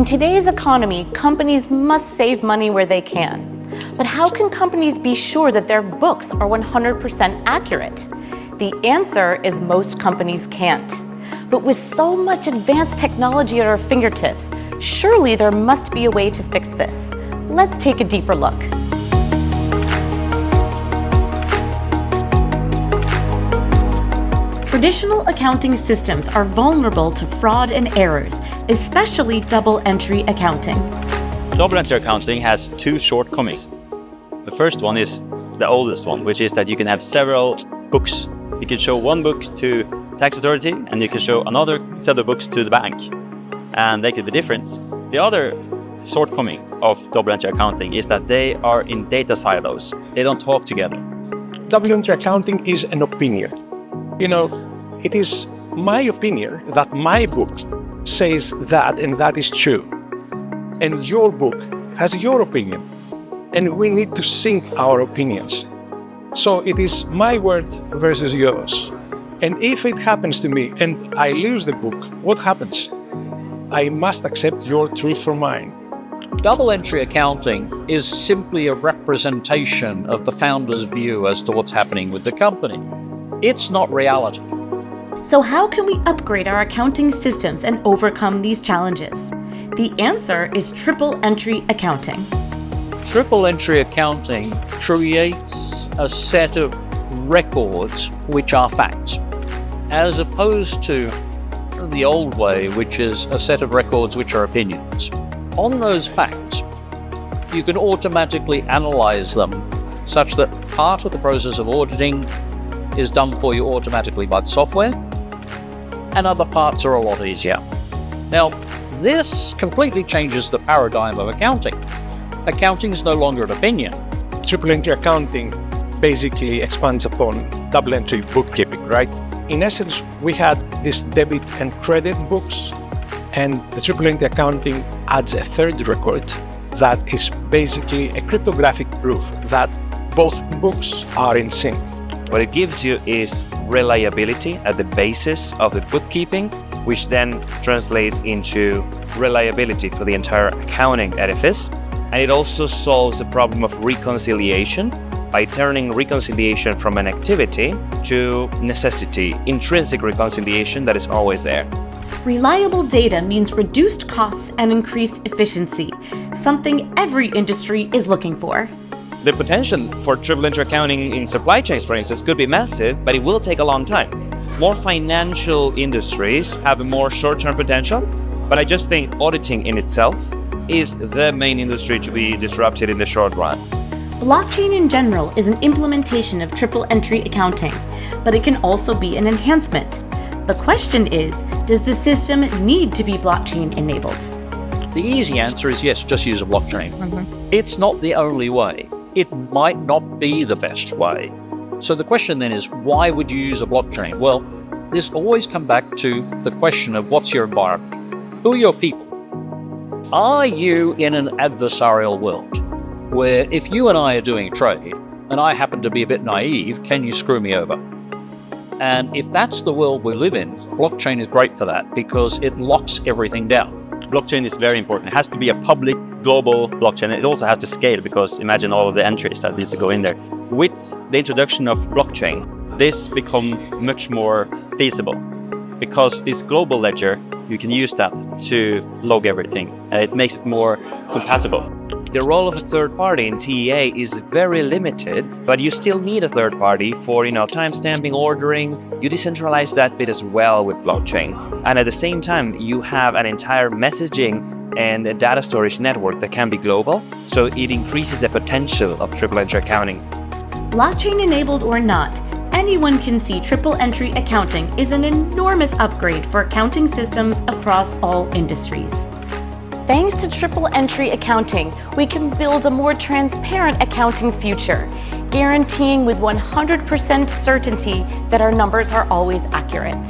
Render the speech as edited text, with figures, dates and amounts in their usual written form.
In today's economy, companies must save money where they can. But how can companies be sure that their books are 100% accurate? The answer is most companies can't. But with so much advanced technology at our fingertips, surely there must be a way to fix this. Let's take a deeper look. Traditional accounting systems are vulnerable to fraud and errors, especially double-entry accounting. Double-entry accounting has two shortcomings. The first one is the oldest one, which is that you can have several books. You can show one book to tax authority and you can show another set of books to the bank, and they could be different. The other shortcoming of double-entry accounting is that they are in data silos. They don't talk together. Double-entry accounting is an opinion. It is my opinion that my book says that and that is true. And your book has your opinion. And we need to sync our opinions. So it is my word versus yours. And if it happens to me and I lose the book, what happens? I must accept your truth for mine. Double-entry accounting is simply a representation of the founder's view as to what's happening with the company. It's not reality. So how can we upgrade our accounting systems and overcome these challenges? The answer is triple-entry accounting. Triple-entry accounting creates a set of records which are facts, as opposed to the old way, which is a set of records which are opinions. On those facts, you can automatically analyze them such that part of the process of auditing is done for you automatically by the software, and other parts are a lot easier. Now, this completely changes the paradigm of accounting. Accounting is no longer an opinion. Triple-entry accounting basically expands upon double-entry bookkeeping, right? In essence, we had this debit and credit books, and the triple-entry accounting adds a third record that is basically a cryptographic proof that both books are in sync. What it gives you is reliability at the basis of the bookkeeping, which then translates into reliability for the entire accounting edifice. And it also solves the problem of reconciliation by turning reconciliation from an activity to necessity, intrinsic reconciliation that is always there. Reliable data means reduced costs and increased efficiency, something every industry is looking for. The potential for triple-entry accounting in supply chains, for instance, could be massive, but it will take a long time. More financial industries have a more short-term potential, but I just think auditing in itself is the main industry to be disrupted in the short run. Blockchain in general is an implementation of triple-entry accounting, but it can also be an enhancement. The question is, does the system need to be blockchain-enabled? The easy answer is yes, just use a blockchain. It's not the only way. It might not be the best way. So the question then is, why would you use a blockchain? Well, this always comes back to the question of what's your environment? Who are your people? Are you in an adversarial world where if you and I are doing a trade and I happen to be a bit naive, can you screw me over? And if that's the world we live in, blockchain is great for that because it locks everything down. Blockchain is very important. It has to be a public, global blockchain. It also has to scale because imagine all of the entries that needs to go in there. With the introduction of blockchain, this becomes much more feasible because this global ledger, you can use that to log everything and it makes it more compatible. The role of a third party in TEA is very limited, but you still need a third party for, timestamping, ordering. You decentralize that bit as well with blockchain. And at the same time, you have an entire messaging and a data storage network that can be global. So it increases the potential of triple-entry accounting. Blockchain-enabled or not, anyone can see triple-entry accounting is an enormous upgrade for accounting systems across all industries. Thanks to triple-entry accounting, we can build a more transparent accounting future, guaranteeing with 100% certainty that our numbers are always accurate.